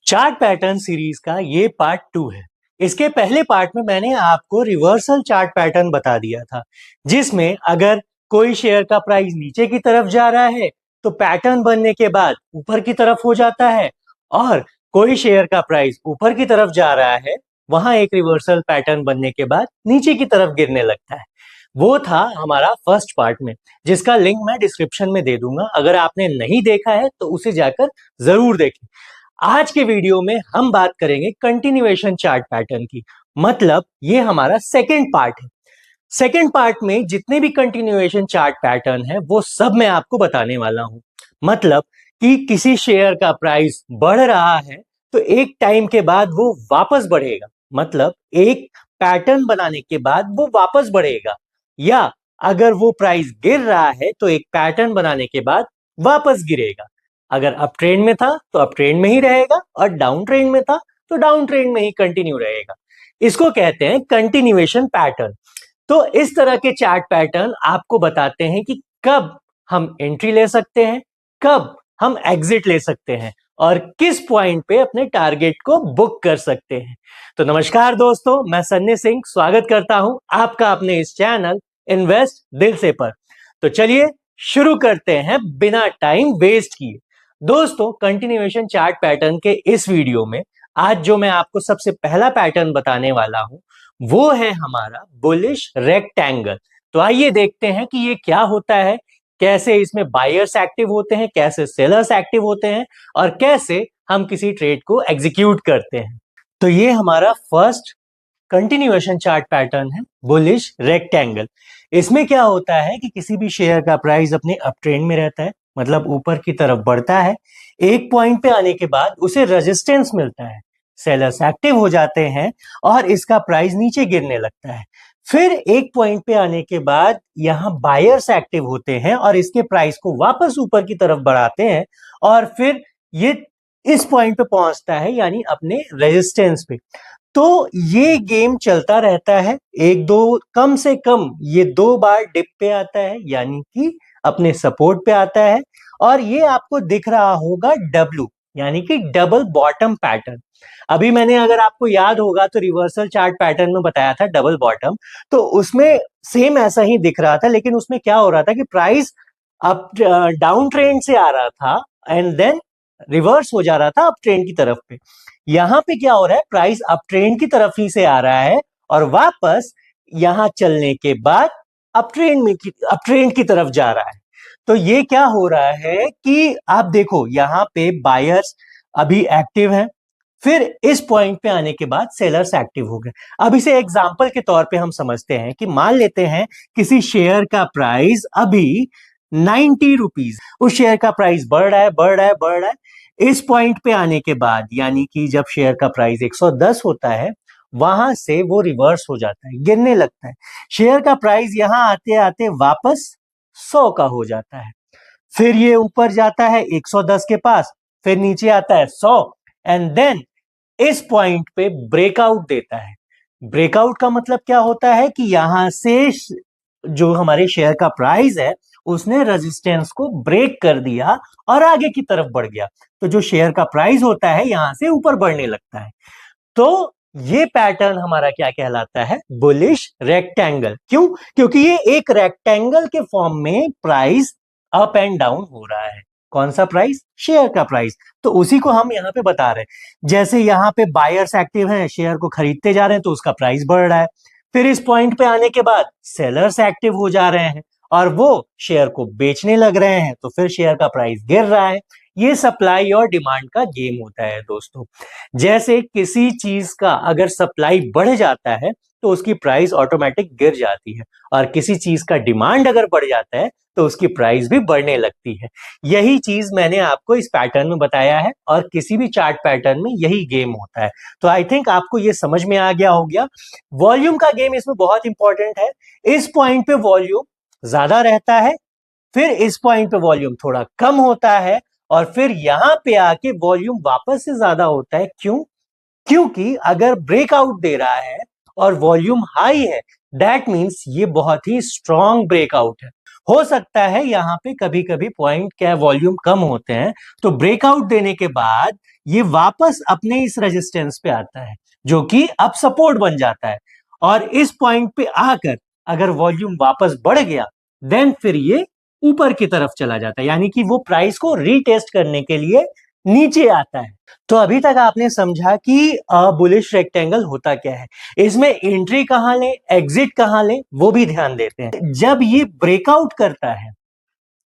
Chart pattern series का ये part 2 है। इसके पहले पार्ट में मैंने आपको रिवर्सल चार्ट पैटर्न बता दिया था, जिसमें अगर कोई शेयर का प्राइस नीचे की तरफ जा रहा है तो पैटर्न बनने के बाद ऊपर की तरफ हो जाता है, और कोई शेयर का प्राइस ऊपर की तरफ जा रहा है, वहां एक रिवर्सल पैटर्न बनने के बाद नीचे की तरफ गिरने लगता है। वो था हमारा फर्स्ट पार्ट में, जिसका लिंक मैं डिस्क्रिप्शन में दे दूंगा। अगर आपने नहीं देखा है तो उसे जाकर जरूर देखें। आज के वीडियो में हम बात करेंगे कंटिन्यूएशन चार्ट पैटर्न की, मतलब ये हमारा सेकंड पार्ट है। सेकंड पार्ट में जितने भी कंटिन्यूएशन चार्ट पैटर्न है वो सब मैं आपको बताने वाला हूं। मतलब कि किसी शेयर का प्राइस बढ़ रहा है तो एक टाइम के बाद वो वापस बढ़ेगा, मतलब एक पैटर्न बनाने के बाद वो वापस बढ़ेगा, या अगर वो प्राइस गिर रहा है तो एक पैटर्न बनाने के बाद वापस गिरेगा। अगर अप ट्रेंड में था तो अप ट्रेंड में ही रहेगा, और डाउन ट्रेंड में था तो डाउन ट्रेंड में ही कंटिन्यू रहेगा। इसको कहते हैं कंटिन्यूएशन पैटर्न। तो इस तरह के चार्ट पैटर्न आपको बताते हैं कि कब हम एंट्री ले सकते हैं, कब हम एग्जिट ले सकते हैं, और किस पॉइंट पे अपने टारगेट को बुक कर सकते हैं। तो नमस्कार दोस्तों, मैं सन्नी सिंह स्वागत करता हूं आपका अपने इस चैनल इन्वेस्ट दिल से पर। तो चलिए शुरू करते हैं बिना टाइम वेस्ट किए। दोस्तों, कंटिन्यूएशन चार्ट पैटर्न के इस वीडियो में आज जो मैं आपको सबसे पहला पैटर्न बताने वाला हूं वो है हमारा बुलिश रेक्टेंगल। तो आइए देखते हैं कि ये क्या होता है, कैसे इसमें बायर्स एक्टिव होते हैं, कैसे सेलर्स एक्टिव होते हैं, और कैसे हम किसी ट्रेड को एग्जीक्यूट करते हैं। तो ये हमारा फर्स्ट कंटिन्यूएशन चार्ट पैटर्न है बुलिश रेक्टेंगल। इसमें क्या होता है कि किसी भी शेयर का प्राइस अपने अप ट्रेंड में रहता है, मतलब ऊपर की तरफ बढ़ता है। एक पॉइंट पे आने के बाद उसे रेजिस्टेंस मिलता है, सेलर्स एक्टिव हो जाते हैं और इसका प्राइस नीचे गिरने लगता है। फिर एक पॉइंट पे आने के बाद यहाँ बायर्स एक्टिव होते हैं और इसके प्राइस को वापस ऊपर की तरफ बढ़ाते हैं, और फिर ये इस पॉइंट पे पहुंचता है, यानी अपने रेजिस्टेंस पे। तो ये गेम चलता रहता है। एक दो, कम से कम ये 2 बार डिप पे आता है, यानी कि अपने सपोर्ट पे आता है, और ये आपको दिख रहा होगा डब्ल्यू, यानी कि डबल बॉटम पैटर्न। अभी मैंने, अगर आपको याद होगा तो रिवर्सल चार्ट पैटर्न में बताया था डबल बॉटम, तो उसमें सेम ऐसा ही दिख रहा था, लेकिन उसमें क्या हो रहा था कि प्राइस अप डाउन ट्रेंड से आ रहा था एंड देन रिवर्स हो जा रहा था अप ट्रेंड की तरफ पे। यहां पे क्या हो रहा है, प्राइस अप ट्रेंड की तरफ ही से आ रहा है और वापस यहां चलने के बाद अप ट्रेंड की तरफ जा रहा है। तो ये क्या हो रहा है कि आप देखो यहां पे बायर्स अभी एक्टिव हैं, फिर इस पॉइंट पे आने के बाद सेलर्स एक्टिव हो गए। अब इसे एग्जांपल के तौर पे हम समझते हैं कि मान लेते हैं किसी शेयर का प्राइस अभी 90 रुपीज, उस शेयर का प्राइस बढ़ रहा है, बढ़ रहा है, बढ़ रहा है। इस पॉइंट पे आने के बाद, यानी कि जब शेयर का प्राइस 110 होता है, वहां से वो रिवर्स हो जाता है, गिरने लगता है। शेयर का प्राइस यहां आते आते वापस 100 का हो जाता है, फिर ये ऊपर जाता है 110 के पास, फिर नीचे आता है 100, एंड देन इस पॉइंट पे ब्रेकआउट देता है। ब्रेकआउट का मतलब क्या होता है कि यहां से जो हमारे शेयर का प्राइस है उसने रेजिस्टेंस को ब्रेक कर दिया और आगे की तरफ बढ़ गया। तो जो शेयर का प्राइस होता है यहां से ऊपर बढ़ने लगता है। तो ये पैटर्न हमारा क्या कहलाता है, बुलिश रेक्टेंगल। क्यों? क्योंकि ये एक रेक्टेंगल के फॉर्म में प्राइस अप एंड डाउन हो रहा है। कौन सा प्राइस? शेयर का प्राइस। तो उसी को हम यहाँ पे बता रहे हैं। जैसे यहाँ पे बायर्स एक्टिव हैं, शेयर को खरीदते जा रहे हैं, तो उसका प्राइस बढ़ रहा है। फिर इस पॉइंट पे आने के बाद सेलर्स एक्टिव हो जा रहे हैं और वो शेयर को बेचने लग रहे हैं, तो फिर शेयर का प्राइस गिर रहा है। ये सप्लाई और डिमांड का गेम होता है दोस्तों। जैसे किसी चीज का अगर सप्लाई बढ़ जाता है तो उसकी प्राइस ऑटोमेटिक गिर जाती है, और किसी चीज का डिमांड अगर बढ़ जाता है तो उसकी प्राइस भी बढ़ने लगती है। यही चीज मैंने आपको इस पैटर्न में बताया है, और किसी भी चार्ट पैटर्न में यही गेम होता है। तो आई थिंक आपको ये समझ में आ गया हो गया। वॉल्यूम का गेम इसमें बहुत इंपॉर्टेंट है। इस पॉइंट पे वॉल्यूम ज्यादा रहता है, फिर इस पॉइंट पे वॉल्यूम थोड़ा कम होता है, और फिर यहां पे आके वॉल्यूम वापस से ज्यादा होता है। क्यों? क्योंकि अगर ब्रेकआउट दे रहा है और वॉल्यूम हाई है, दैट मींस ये बहुत ही स्ट्रॉन्ग ब्रेकआउट है। हो सकता है यहाँ पे कभी कभी पॉइंट क्या वॉल्यूम कम होते हैं, तो ब्रेकआउट देने के बाद ये वापस अपने इस रेजिस्टेंस पे आता है जो कि अब सपोर्ट बन जाता है, और इस पॉइंट पे आकर अगर वॉल्यूम वापस बढ़ गया देन फिर ये ऊपर की तरफ चला जाता है, यानी कि वो प्राइस को रीटेस्ट करने के लिए नीचे आता है। तो अभी तक आपने समझा कि बुलिश रेक्टेंगल होता क्या है, इसमें एंट्री कहां ले, एग्जिट कहां ले, वो भी ध्यान देते हैं। जब ये ब्रेकआउट करता है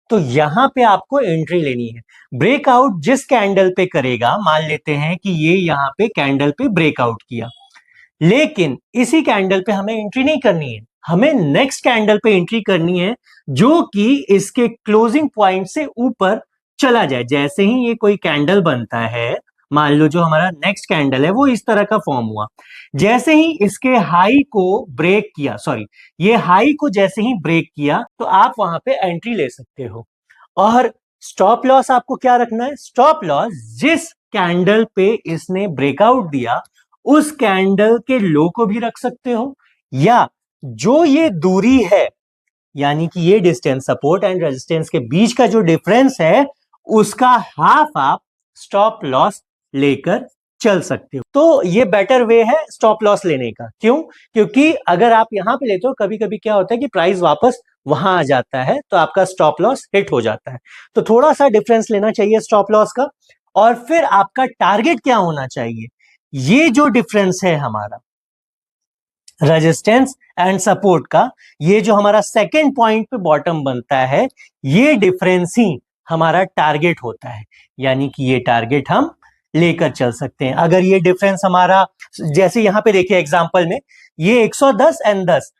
तो यहां पे आपको एंट्री लेनी है। ब्रेकआउट जिस कैंडल पे करेगा, मान लेते हैं कि ये यहां पे कैंडल पे ब्रेकआउट किया, लेकिन इसी कैंडल पे हमें एंट्री नहीं करनी है, हमें नेक्स्ट कैंडल पे एंट्री करनी है जो कि इसके क्लोजिंग पॉइंट से ऊपर चला जाए। जैसे ही ये कोई कैंडल बनता है, मान लो जो हमारा नेक्स्ट कैंडल है वो इस तरह का फॉर्म हुआ, जैसे ही इसके हाई को ब्रेक किया, सॉरी, ये हाई को जैसे ही ब्रेक किया तो आप वहां पे एंट्री ले सकते हो। और स्टॉप लॉस आपको क्या रखना है, स्टॉप लॉस जिस कैंडल पे इसने ब्रेकआउट दिया उस कैंडल के लो को भी रख सकते हो, या जो ये दूरी है, यानी कि ये डिस्टेंस सपोर्ट एंड रेजिस्टेंस के बीच का जो डिफरेंस है उसका हाफ आप स्टॉप लॉस लेकर चल सकते हो। तो ये बेटर वे है स्टॉप लॉस लेने का। क्यों? क्योंकि अगर आप यहां पे लेते हो, कभी कभी क्या होता है कि प्राइस वापस वहां आ जाता है तो आपका स्टॉप लॉस हिट हो जाता है। तो थोड़ा सा डिफरेंस लेना चाहिए स्टॉप लॉस का। और फिर आपका टारगेट क्या होना चाहिए, ये जो डिफरेंस है हमारा रेजिस्टेंस एंड सपोर्ट का, ये जो हमारा सेकेंड पॉइंट पे बॉटम बनता है, ये डिफरेंस ही हमारा टारगेट होता है। यानी कि ये टारगेट हम लेकर चल सकते हैं। अगर ये डिफरेंस हमारा, जैसे यहां पे देखिए एग्जांपल में, ये 110 एंड 10,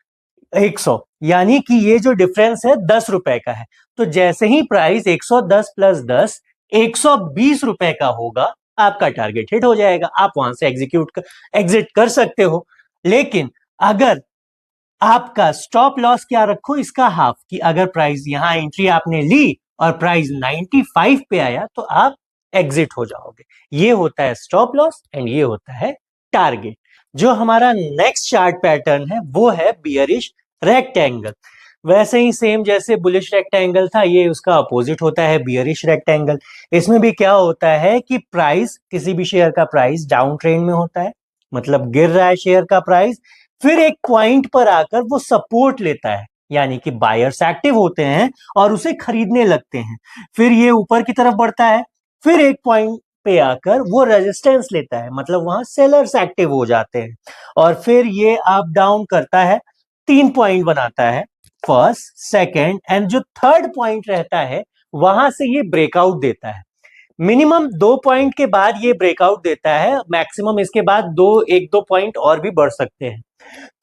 100, यानी कि ये जो डिफरेंस है 10 रुपए का है। तो जैसे ही प्राइस 110 प्लस 10 120 रुपए का होगा, आपका टारगेट हिट हो जाएगा, आप वहां से एग्जिट कर सकते हो। लेकिन अगर आपका स्टॉप लॉस क्या रखो, इसका हाफ, कि अगर प्राइस यहां एंट्री आपने ली और प्राइस 95 पे आया तो आप एग्जिट हो जाओगे। ये होता है स्टॉप लॉस एंड ये होता है टारगेट। जो हमारा नेक्स्ट चार्ट पैटर्न है वो है बियरिश रेक्टेंगल। वैसे ही सेम जैसे बुलिश रेक्टेंगल था, ये उसका अपोजिट होता है बियरिश रेक्टेंगल। इसमें भी क्या होता है कि प्राइस, किसी भी शेयर का प्राइस डाउन ट्रेंड में होता है, मतलब गिर रहा है शेयर का प्राइस, फिर एक पॉइंट पर आकर वो सपोर्ट लेता है, यानी कि बायर्स एक्टिव होते हैं और उसे खरीदने लगते हैं। फिर ये ऊपर की तरफ बढ़ता है, फिर एक पॉइंट पे आकर वो रेजिस्टेंस लेता है, मतलब वहां सेलर्स एक्टिव हो जाते हैं, और फिर ये अप डाउन करता है, 3 पॉइंट बनाता है, फर्स्ट, सेकेंड एंड जो थर्ड पॉइंट रहता है वहां से ये ब्रेकआउट देता है। मिनिमम 2 पॉइंट के बाद ये ब्रेकआउट देता है, मैक्सिमम इसके बाद 1-2 पॉइंट और भी बढ़ सकते हैं।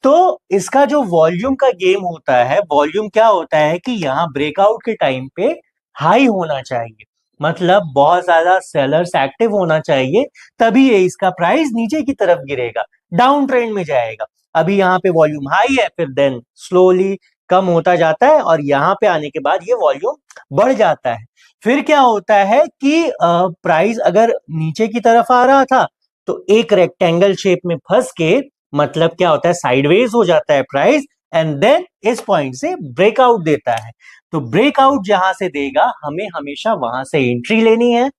तो इसका जो वॉल्यूम का गेम होता है, वॉल्यूम क्या होता है कि यहाँ ब्रेकआउट के टाइम पे हाई होना चाहिए, मतलब बहुत ज्यादा सेलर्स एक्टिव होना चाहिए, तभी ये इसका प्राइस नीचे की तरफ गिरेगा, डाउन ट्रेंड में जाएगा। अभी यहाँ पे वॉल्यूम हाई है, फिर देन स्लोली कम होता जाता है और यहाँ पे आने के बाद ये वॉल्यूम बढ़ जाता है। फिर क्या होता है कि प्राइस अगर नीचे की तरफ आ रहा था तो एक रेक्टेंगल शेप में फंस के, मतलब क्या होता है, साइडवेज हो जाता है प्राइस, एंड देन इस पॉइंट से ब्रेकआउट देता है। तो ब्रेकआउट जहां से देगा हमें हमेशा वहां से एंट्री लेनी है।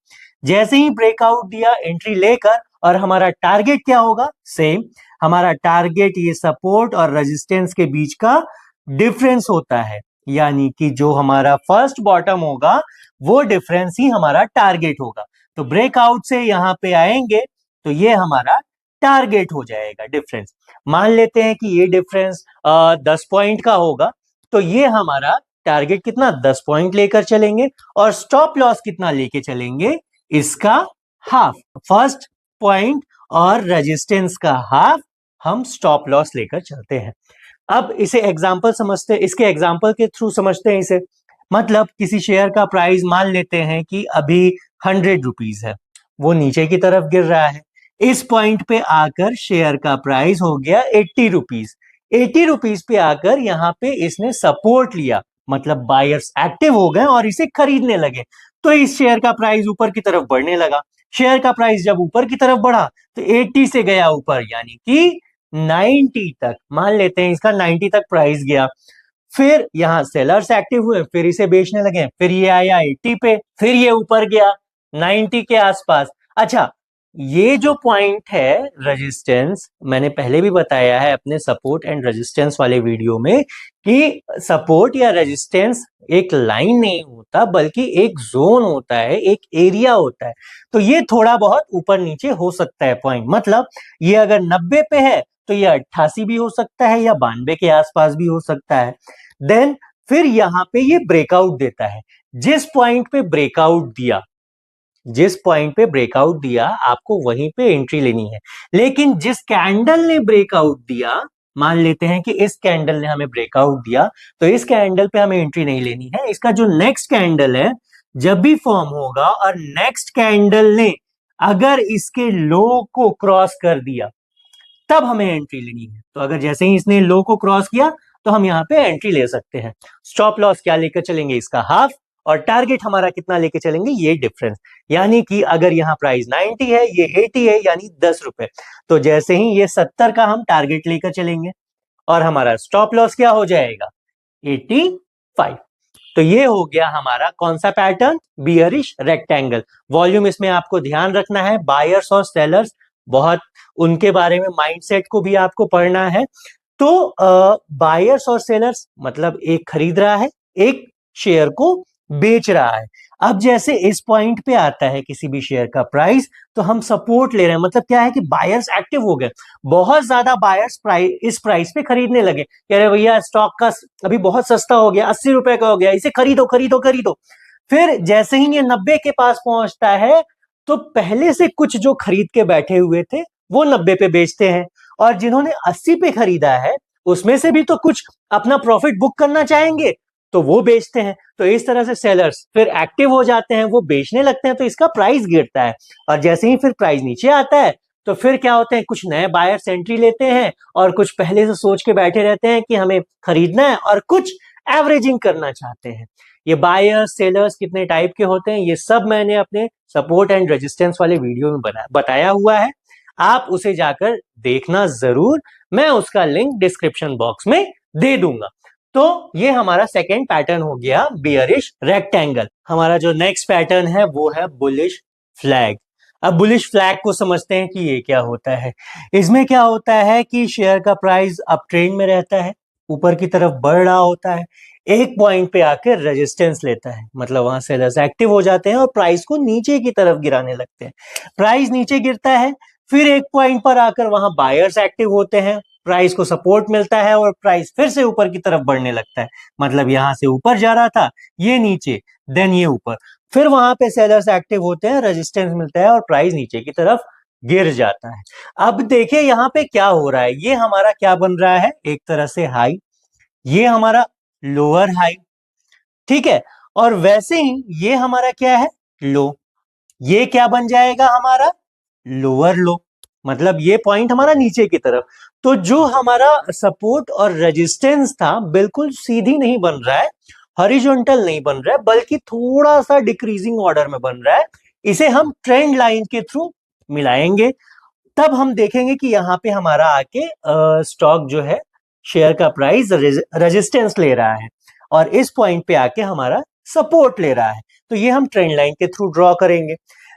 जैसे ही ब्रेकआउट दिया एंट्री लेकर, और हमारा टारगेट क्या होगा, सेम, हमारा टारगेट ये सपोर्ट और रेजिस्टेंस के बीच का डिफरेंस होता है, यानी कि जो हमारा फर्स्ट बॉटम होगा वो डिफरेंस ही हमारा टारगेट होगा। तो ब्रेकआउट से यहां पे आएंगे तो ये हमारा टारगेट हो जाएगा डिफरेंस। मान लेते हैं कि ये डिफरेंस 10 पॉइंट का होगा, तो ये हमारा टारगेट कितना, 10 पॉइंट लेकर चलेंगे, और स्टॉप लॉस कितना लेके चलेंगे, इसका हाफ, फर्स्ट पॉइंट और रेजिस्टेंस का हाफ हम स्टॉप लॉस लेकर चलते हैं। अब इसे एग्जाम्पल समझते हैं, इसके एग्जाम्पल के थ्रू समझते हैं इसे। मतलब किसी शेयर का प्राइस मान लेते हैं कि अभी 100 रुपीज है, वो नीचे की तरफ गिर रहा है, इस पॉइंट पे आकर शेयर का प्राइस हो गया 80 रुपीज। 80 रुपीज पे आकर यहाँ पे इसने सपोर्ट लिया, मतलब बायर्स एक्टिव हो गए और इसे खरीदने लगे, तो इस शेयर का प्राइस ऊपर की तरफ बढ़ने लगा। शेयर का प्राइस जब ऊपर की तरफ बढ़ा तो 80 से गया ऊपर, यानी कि 90 तक, मान लेते हैं इसका 90 तक प्राइस गया। फिर यहाँ सेलर्स एक्टिव हुए, फिर इसे बेचने लगे, फिर ये आया 80 पे, फिर ये ऊपर गया 90 के आसपास। अच्छा, ये जो पॉइंट है रेजिस्टेंस, मैंने पहले भी बताया है अपने सपोर्ट एंड रेजिस्टेंस वाले वीडियो में कि सपोर्ट या रेजिस्टेंस एक लाइन नहीं होता बल्कि एक जोन होता है, एक एरिया होता है। तो ये थोड़ा बहुत ऊपर नीचे हो सकता है पॉइंट, मतलब ये अगर 90 पे है तो ये 88 भी हो सकता है या 92 के आसपास भी हो सकता है। देन फिर यहाँ पे ये ब्रेकआउट देता है। जिस पॉइंट पे ब्रेकआउट दिया, जिस पॉइंट पे ब्रेकआउट दिया आपको वहीं पे एंट्री लेनी है। लेकिन जिस कैंडल ने ब्रेकआउट दिया, मान लेते हैं कि इस कैंडल ने हमें ब्रेकआउट दिया, तो इस कैंडल पे हमें एंट्री नहीं लेनी है। इसका जो नेक्स्ट कैंडल है जब भी फॉर्म होगा और नेक्स्ट कैंडल ने अगर इसके लो को क्रॉस कर दिया तब हमें एंट्री लेनी है। तो अगर जैसे ही इसने लो को क्रॉस किया तो हम यहाँ पे एंट्री ले सकते हैं। स्टॉप लॉस क्या लेकर चलेंगे, इसका हाफ, और टारगेट हमारा कितना लेके चलेंगे, ये डिफरेंस। यानी कि अगर यहाँ प्राइस 90 है, ये 80 है, यानी 10 रुपए, तो जैसे ही ये 70 का हम टारगेट लेकर चलेंगे और हमारा स्टॉप लॉस क्या हो जाएगा, 85। तो ये हो गया हमारा कौन सा पैटर्न, बियरिश रेक्टेंगल। वॉल्यूम इसमें आपको ध्यान रखना है, बायर्स और सेलर्स बहुत, उनके बारे में माइंडसेट को भी आपको पढ़ना है। तो बायर्स और सेलर्स मतलब एक खरीद रहा है, एक शेयर को बेच रहा है। अब जैसे इस पॉइंट पे आता है किसी भी शेयर का प्राइस, तो हम सपोर्ट ले रहे हैं, मतलब क्या है कि बायर्स एक्टिव हो गए, बहुत ज्यादा बायर्स इस प्राइस पे खरीदने लगे, कह रहे भैया स्टॉक का अभी बहुत सस्ता हो गया, 80 रुपए का हो गया, इसे खरीदो खरीदो खरीदो। फिर जैसे ही ये 90 के पास पहुंचता है तो पहले से कुछ जो खरीद के बैठे हुए थे वो 90 पे बेचते हैं, और जिन्होंने 80 पे खरीदा है उसमें से भी तो कुछ अपना प्रॉफिट बुक करना चाहेंगे, तो वो बेचते हैं। तो इस तरह से सेलर्स फिर एक्टिव हो जाते हैं, वो बेचने लगते हैं, तो इसका प्राइस गिरता है। और जैसे ही फिर प्राइस नीचे आता है तो फिर क्या होते हैं, कुछ नए बायर्स एंट्री लेते हैं और कुछ पहले से सोच के बैठे रहते हैं कि हमें खरीदना है, और कुछ एवरेजिंग करना चाहते हैं। ये बायर्स सेलर्स कितने टाइप के होते हैं ये सब मैंने अपने सपोर्ट एंड रेजिस्टेंस वाले वीडियो में बताया हुआ है, आप उसे जाकर देखना जरूर, मैं उसका लिंक डिस्क्रिप्शन बॉक्स में दे दूंगा। तो ये हमारा सेकेंड पैटर्न हो गया बियरिश रेक्टेंगल। हमारा जो नेक्स्ट पैटर्न है वो है बुलिश फ्लैग। अब बुलिश फ्लैग को समझते हैं कि ये क्या होता है। इसमें क्या होता है कि शेयर का प्राइस अप ट्रेंड में रहता है, ऊपर की तरफ बढ़ रहा होता है, एक पॉइंट पे आकर रेजिस्टेंस लेता है, मतलब वहां सेलर्स एक्टिव हो जाते हैं और प्राइस को नीचे की तरफ गिराने लगते हैं। प्राइस नीचे गिरता है, फिर एक पॉइंट पर आकर वहां बायर्स एक्टिव होते हैं, प्राइस को सपोर्ट मिलता है और प्राइस फिर से ऊपर की तरफ बढ़ने लगता है। मतलब यहां से ऊपर जा रहा था, ये नीचे, देन ये ऊपर, फिर वहां पे सेलर्स एक्टिव होते हैं, रेजिस्टेंस मिलता है और प्राइस नीचे की तरफ गिर जाता है। अब देखिए यहाँ पे क्या हो रहा है, ये हमारा क्या बन रहा है, एक तरह से हाई, ये हमारा लोअर हाई, ठीक है, और वैसे ही ये हमारा क्या है, लो, ये क्या बन जाएगा हमारा, लोअर लो, मतलब ये पॉइंट हमारा नीचे की तरफ। तो जो हमारा सपोर्ट और रेजिस्टेंस था बिल्कुल सीधी नहीं बन रहा है, हॉरिजॉन्टल नहीं बन रहा है, बल्कि थोड़ा सा डिक्रीजिंग ऑर्डर में बन रहा है। इसे हम ट्रेंड लाइन के थ्रू मिलाएंगे, तब हम देखेंगे कि यहाँ पे हमारा आके स्टॉक जो है, शेयर का प्राइस रेजिस्टेंस ले रहा है और इस पॉइंट पे आके हमारा सपोर्ट ले रहा है। तो ये हम ट्रेंड लाइन के थ्रू ड्रॉ करेंगे।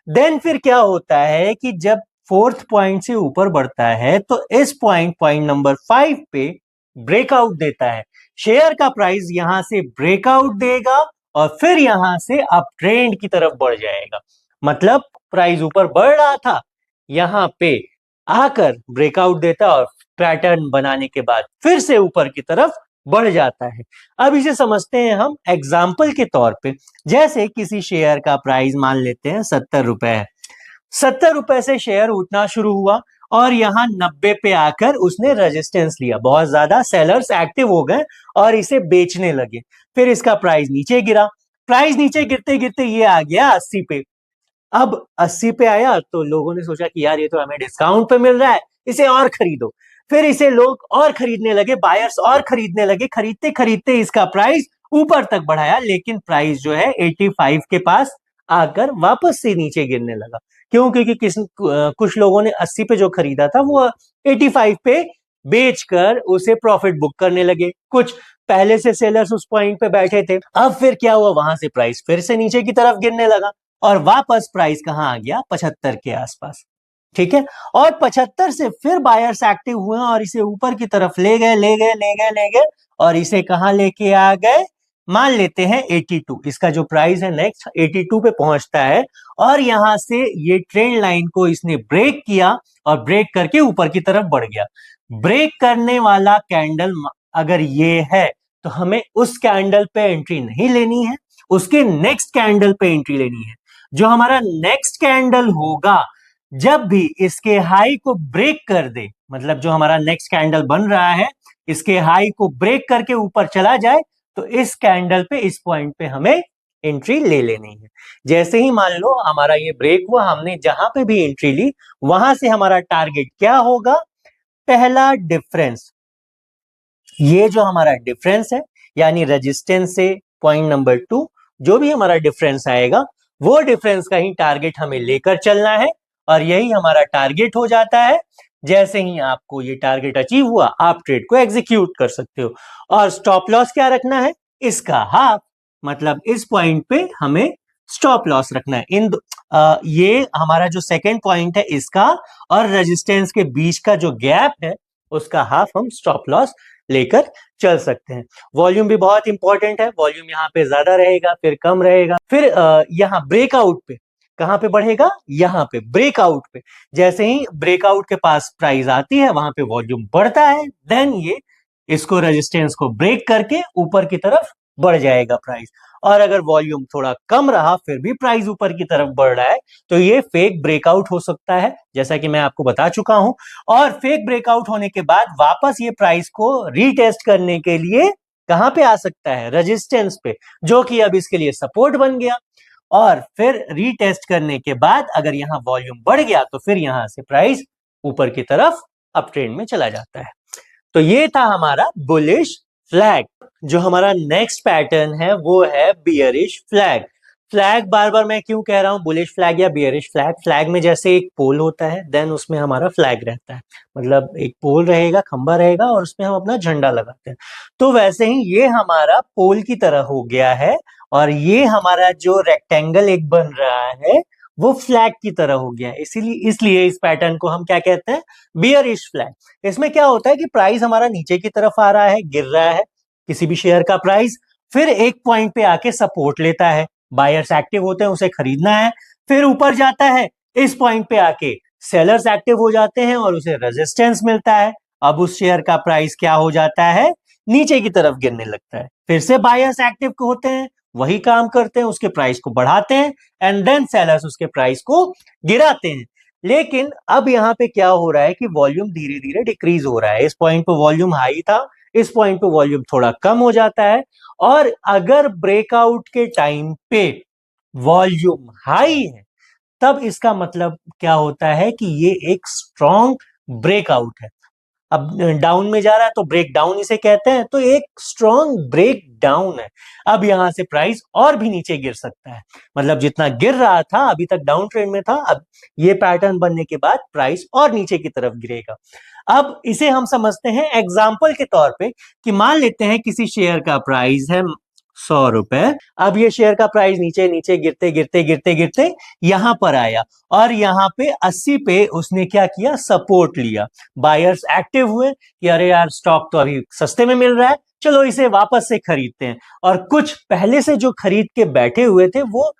देन फिर क्या होता है कि जब फोर्थ पॉइंट से ऊपर बढ़ता है तो इस पॉइंट नंबर 5 पे ब्रेकआउट देता है, शेयर का प्राइस यहां से ब्रेकआउट देगा और फिर यहां से अप ट्रेंड की तरफ बढ़ जाएगा। मतलब प्राइस ऊपर बढ़ रहा था, यहां पे आकर ब्रेकआउट देता और पैटर्न बनाने के बाद फिर से ऊपर की तरफ बढ़ जाता है। अब इसे समझते हैं हम एग्जाम्पल के तौर पे, जैसे किसी शेयर का प्राइस मान लेते हैं 70 रुपए है, 70 रुपए से शेयर उठना शुरू हुआ और यहाँ 90 पे आकर उसने रेजिस्टेंस लिया, बहुत ज्यादा सेलर्स एक्टिव हो गए और इसे बेचने लगे, फिर इसका प्राइस नीचे गिरा, प्राइस नीचे गिरते गिरते ये आ गया 80 पे। अब 80 पे आया तो लोगों ने सोचा कि यार ये तो हमें डिस्काउंट पे मिल रहा है, इसे और खरीदो, फिर इसे लोग और खरीदने लगे, बायर्स और खरीदने लगे, खरीदते खरीदते इसका प्राइस ऊपर तक बढ़ाया, लेकिन प्राइस जो है 85 के पास आकर वापस से नीचे गिरने लगा। क्यों, क्योंकि कुछ लोगों ने 80 पे जो खरीदा था वो 85 पे बेचकर उसे प्रॉफिट बुक करने लगे, कुछ पहले से सेलर्स उस पॉइंट पे बैठे थे। अब फिर क्या हुआ, वहां से प्राइस फिर से नीचे की तरफ गिरने लगा और वापस प्राइस कहां आ गया, 75 के आसपास। ठीक है, और 75 से फिर बायर्स एक्टिव हुए और इसे ऊपर की तरफ ले गए ले गए ले गए ले गए और इसे कहां लेके आ गए, मान लेते हैं 82। इसका जो प्राइस है नेक्स्ट 82 पे पहुंचता है और यहां से ये ट्रेंड लाइन को इसने ब्रेक किया और ब्रेक करके ऊपर की तरफ बढ़ गया। ब्रेक करने वाला कैंडल अगर ये है तो हमें उस कैंडल पे एंट्री नहीं लेनी है, उसके नेक्स्ट कैंडल पे एंट्री लेनी है। जो हमारा नेक्स्ट कैंडल होगा, जब भी इसके हाई को ब्रेक कर दे, मतलब जो हमारा नेक्स्ट कैंडल बन रहा है इसके हाई को ब्रेक करके ऊपर चला जाए, तो इस कैंडल पे इस पॉइंट पे हमें एंट्री ले लेनी है। जैसे ही मान लो हमारा ये ब्रेक हुआ, हमने जहां पे भी एंट्री ली वहां से हमारा टारगेट क्या होगा, पहला डिफरेंस, ये जो हमारा डिफरेंस है यानी रेजिस्टेंस से पॉइंट नंबर 2 जो भी हमारा डिफरेंस आएगा वो डिफरेंस का ही टारगेट हमें लेकर चलना है और यही हमारा टारगेट हो जाता है। जैसे ही आपको ये टारगेट अचीव हुआ, आप ट्रेड को एग्जीक्यूट कर सकते हो। और स्टॉप लॉस क्या रखना है, इसका हाफ, मतलब इस पॉइंट पे हमें स्टॉप लॉस रखना है। ये हमारा जो सेकेंड पॉइंट है इसका और रेजिस्टेंस के बीच का जो गैप है उसका हाफ हम स्टॉप लॉस लेकर चल सकते हैं। वॉल्यूम भी बहुत इंपॉर्टेंट है, वॉल्यूम यहाँ पे ज्यादा रहेगा फिर कम रहेगा, फिर यहाँ ब्रेकआउट पे कहां पे बढ़ेगा, यहाँ पे ब्रेकआउट पे। जैसे ही ब्रेकआउट के पास प्राइस आती है वहां पे वॉल्यूम बढ़ता है, देन ये इसको रेजिस्टेंस को ब्रेक करके ऊपर की तरफ बढ़ जाएगा प्राइस। और अगर वॉल्यूम थोड़ा कम रहा फिर भी प्राइस ऊपर की तरफ बढ़ रहा है तो ये फेक ब्रेकआउट हो सकता है, जैसा कि मैं आपको बता चुका हूं। और फेक ब्रेकआउट होने के बाद वापस ये प्राइस को रीटेस्ट करने के लिए कहां पे आ सकता है, रेजिस्टेंस पे, जो कि अब इसके लिए सपोर्ट बन गया। और फिर रीटेस्ट करने के बाद अगर यहाँ वॉल्यूम बढ़ गया तो फिर यहां से प्राइस ऊपर की तरफ अप ट्रेंड में चला जाता है। तो ये था हमारा बुलिश फ्लैग। जो हमारा नेक्स्ट पैटर्न है वो है बियरिश फ्लैग। फ्लैग बार बार मैं क्यों कह रहा हूं बुलिश फ्लैग या बियरिश फ्लैग, फ्लैग में जैसे एक पोल होता है देन उसमें हमारा फ्लैग रहता है, मतलब एक पोल रहेगा, खंबा रहेगा और उसमें हम अपना झंडा लगाते हैं। तो वैसे ही ये हमारा पोल की तरह हो गया है और ये हमारा जो रेक्टेंगल एक बन रहा है वो फ्लैग की तरह हो गया है। इसलिए इस पैटर्न को हम क्या कहते हैं, बियरिश फ्लैग। इसमें क्या होता है कि प्राइस हमारा नीचे की तरफ आ रहा है, गिर रहा है किसी भी शेयर का प्राइस, फिर एक पॉइंट पे आके सपोर्ट लेता है, बायर्स एक्टिव होते हैं, उसे खरीदना है, फिर ऊपर जाता है, इस पॉइंट पे आके सेलर्स एक्टिव हो जाते हैं और उसे रेजिस्टेंस मिलता है। अब उस शेयर का प्राइस क्या हो जाता है, नीचे की तरफ गिरने लगता है, फिर से बायर्स एक्टिव होते हैं, वही काम करते हैं, उसके प्राइस को बढ़ाते हैं एंड देन सेलर्स उसके प्राइस को गिराते हैं। लेकिन अब यहाँ पे क्या हो रहा है कि वॉल्यूम धीरे धीरे डिक्रीज हो रहा है। इस पॉइंट पे वॉल्यूम हाई था, इस पॉइंट पे वॉल्यूम थोड़ा कम हो जाता है और अगर ब्रेकआउट के टाइम पे वॉल्यूम हाई है तब इसका मतलब क्या होता है कि ये एक स्ट्रॉन्ग ब्रेकआउट है। अब डाउन में जा रहा है तो ब्रेक डाउन इसे कहते हैं, तो एक स्ट्रॉन्ग ब्रेक डाउन है। अब यहां से प्राइस और भी नीचे गिर सकता है, मतलब जितना गिर रहा था अभी तक डाउन ट्रेंड में था, अब ये पैटर्न बनने के बाद प्राइस और नीचे की तरफ गिरेगा। अब इसे हम समझते हैं एग्जाम्पल के तौर पे कि मान लेते हैं किसी शेयर का प्राइस है 100 रुपए। अब ये शेयर का प्राइस नीचे नीचे गिरते गिरते गिरते गिरते यहां पर आया और यहाँ पे 80 पे उसने क्या किया, सपोर्ट लिया। बायर्स एक्टिव हुए कि अरे यार स्टॉक तो अभी सस्ते में मिल रहा है, चलो इसे वापस से खरीदते हैं। और कुछ पहले से जो खरीद के बैठे हुए थे वो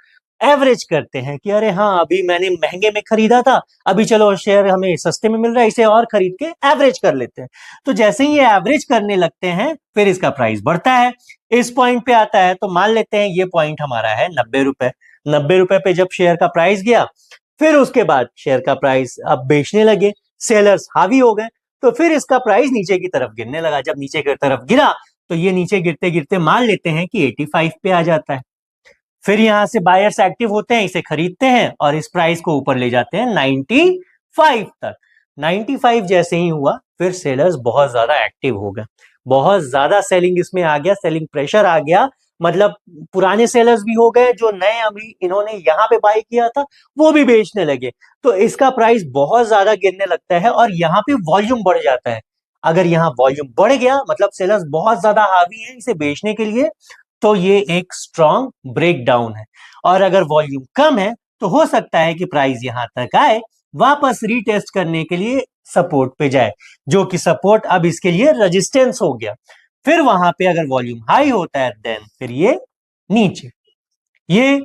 एवरेज करते हैं कि अरे हाँ अभी मैंने महंगे में खरीदा था, अभी चलो शेयर हमें सस्ते में मिल रहा है, इसे और खरीद के एवरेज कर लेते हैं। तो जैसे ही ये एवरेज करने लगते हैं फिर इसका प्राइस बढ़ता है, इस पॉइंट पे आता है। तो मान लेते हैं ये पॉइंट हमारा है 90 रुपए। 90 रुपए पे जब शेयर का प्राइस गया, फिर उसके बाद शेयर का प्राइस अब बेचने लगे, सेलर्स हावी हो गए, तो फिर इसका प्राइस नीचे की तरफ गिरने लगा। जब नीचे की तरफ गिरा तो ये नीचे गिरते गिरते मान लेते हैं कि 85 पे आ जाता है। फिर यहां से बायर्स एक्टिव होते हैं, इसे खरीदते हैं और इस प्राइस को ऊपर ले जाते हैं 95 तक। 95 जैसे ही हुआ फिर सेलर्स बहुत ज्यादा एक्टिव हो गए, बहुत ज्यादा सेलिंग इसमें आ गया, सेलिंग प्रेशर आ गया। मतलब पुराने सेलर्स भी हो गए, जो नए अभी इन्होंने यहाँ पे बाय किया था वो भी बेचने लगे, तो इसका प्राइस बहुत ज्यादा गिरने लगता है और यहाँ पे वॉल्यूम बढ़ जाता है। अगर यहाँ वॉल्यूम बढ़ गया मतलब सेलर्स बहुत ज्यादा हावी है इसे बेचने के लिए, तो ये एक स्ट्रॉन्ग ब्रेकडाउन है। और अगर वॉल्यूम कम है तो हो सकता है कि प्राइस यहां तक आए, वापस रीटेस्ट करने के लिए सपोर्ट पे जाए, जो कि सपोर्ट अब इसके लिए रेजिस्टेंस हो गया। फिर वहां पे अगर वॉल्यूम हाई होता है देन फिर ये नीचे। ये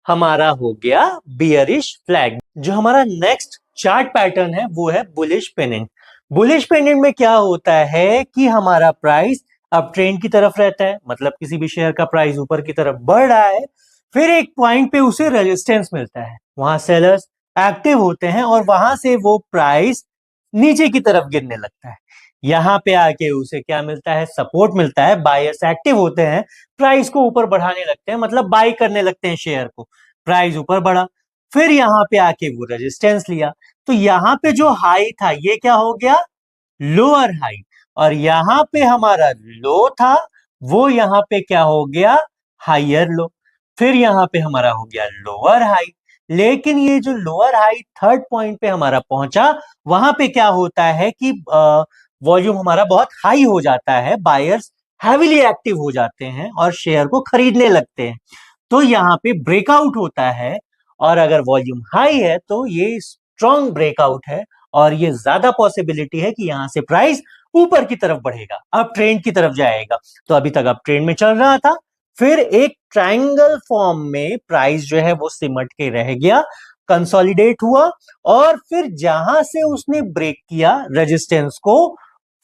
हमारा हो गया बियरिश फ्लैग। जो हमारा नेक्स्ट चार्ट पैटर्न है वो है बुलिश पेनेंट। बुलिश पेनेंट में क्या होता है कि हमारा प्राइस अब ट्रेंड की तरफ रहता है, मतलब किसी भी शेयर का प्राइस ऊपर की तरफ बढ़ रहा है, फिर एक पॉइंट पे उसे रेजिस्टेंस मिलता है, वहां सेलर्स एक्टिव होते हैं और वहां से वो प्राइस नीचे की तरफ गिरने लगता है। यहां पे आके उसे क्या मिलता है, सपोर्ट मिलता है, बायर्स एक्टिव होते हैं, प्राइस को ऊपर बढ़ाने लगते हैं, मतलब बाई करने लगते हैं शेयर को, प्राइस ऊपर बढ़ा, फिर यहां पे आके वो रेजिस्टेंस लिया, तो यहां पे जो हाई था ये क्या हो गया, लोअर हाई, और यहां पे हमारा लो था वो यहां पे क्या हो गया, हायर लो, फिर यहां पे हमारा हो गया लोअर हाई। लेकिन ये जो लोअर हाई थर्ड पॉइंट पे हमारा पहुंचा, वहां पे क्या होता है कि वॉल्यूम हमारा बहुत हाई हो जाता है, बायर्स हैवीली एक्टिव हो जाते हैं और शेयर को खरीदने लगते हैं, तो यहाँ पे ब्रेकआउट होता है। और अगर वॉल्यूम हाई है तो ये स्ट्रॉन्ग ब्रेकआउट है और ये ज्यादा पॉसिबिलिटी है कि यहां से प्राइस ऊपर की तरफ बढ़ेगा, अब ट्रेंड की तरफ जाएगा। तो अभी तक अब ट्रेंड में चल रहा था, फिर एक ट्रायंगल फॉर्म में प्राइस जो है वो सिमट के रह गया, कंसोलिडेट हुआ, और फिर जहां से उसने ब्रेक किया रेजिस्टेंस को,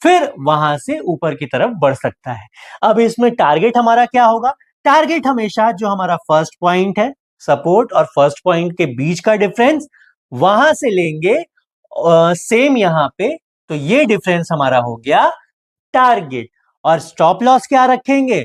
फिर वहां से ऊपर की तरफ बढ़ सकता है। अब इसमें टारगेट हमारा क्या होगा, टारगेट हमेशा जो हमारा फर्स्ट पॉइंट है, सपोर्ट और फर्स्ट पॉइंट के बीच का डिफरेंस, वहां से लेंगे सेम यहां पे, तो ये डिफरेंस हमारा हो गया टारगेट। और स्टॉप लॉस क्या रखेंगे,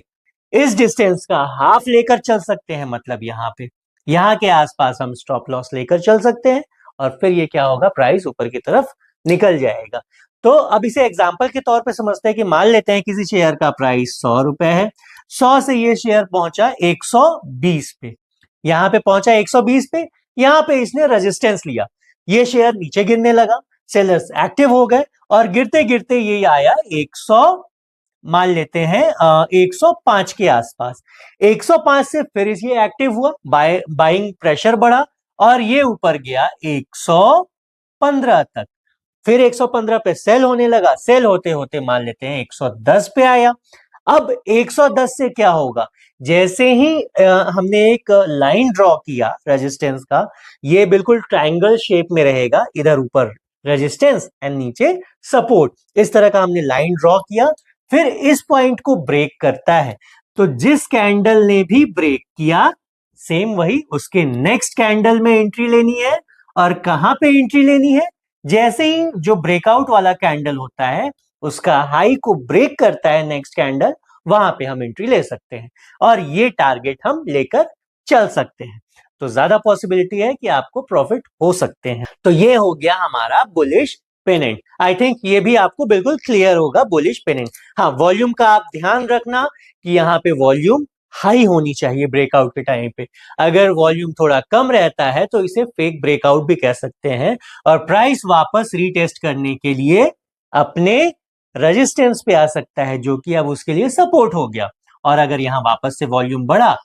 इस डिस्टेंस का हाफ लेकर चल सकते हैं, मतलब यहां पे यहां के आसपास हम स्टॉप लॉस लेकर चल सकते हैं, और फिर ये क्या होगा, प्राइस ऊपर की तरफ निकल जाएगा। तो अब इसे एग्जांपल के तौर पे समझते हैं कि मान लेते हैं किसी शेयर का प्राइस 100 रुपए है, 100 से ये शेयर पहुंचा 120 पे, यहां पे पहुंचा 120 पे, यहां पे इसने रेजिस्टेंस लिया, ये शेयर नीचे गिरने लगा, सेलर्स एक्टिव हो गए और गिरते गिरते ये आया 100, मान लेते हैं 105 के आसपास। 105 से फिर ये एक्टिव हुआ, बाइंग प्रेशर बढ़ा और ये ऊपर गया 115 तक, फिर 115 पे सेल होने लगा, सेल होते होते मान लेते हैं 110 पे आया। अब 110 से क्या होगा, जैसे ही हमने एक लाइन ड्रॉ किया रेजिस्टेंस का, ये बिल्कुल ट्रायंगल शेप में रहेगा, इधर ऊपर रेजिस्टेंस एंड नीचे सपोर्ट, इस तरह का हमने लाइन ड्रॉ किया, फिर इस पॉइंट को ब्रेक करता है, तो जिस कैंडल ने भी ब्रेक किया सेम वही उसके नेक्स्ट कैंडल में एंट्री लेनी है। और कहां पे एंट्री लेनी है, जैसे ही जो ब्रेकआउट वाला कैंडल होता है उसका हाई को ब्रेक करता है नेक्स्ट कैंडल, वहां पे हम एंट्री ले सकते हैं और ये टारगेट हम लेकर चल सकते हैं, तो ज्यादा पॉसिबिलिटी है कि आपको प्रॉफिट हो सकते हैं। तो ये हो गया हमारा बुलिश पेनेंट। आई थिंक ये भी आपको बिल्कुल क्लियर होगा बुलिश पेनेंट। हाँ, वॉल्यूम का आप ध्यान रखना कि यहाँ पे वॉल्यूम हाई होनी चाहिए ब्रेकआउट के टाइम पे, अगर वॉल्यूम थोड़ा कम रहता है तो इसे फेक ब्रेकआउट भी कह सकते हैं, और प्राइस वापस रीटेस्ट करने के लिए अपने रेजिस्टेंस पे आ सकता है, जो कि अब उसके लिए सपोर्ट हो गया, और अगर यहां वापस से वॉल्यूम बढ़ा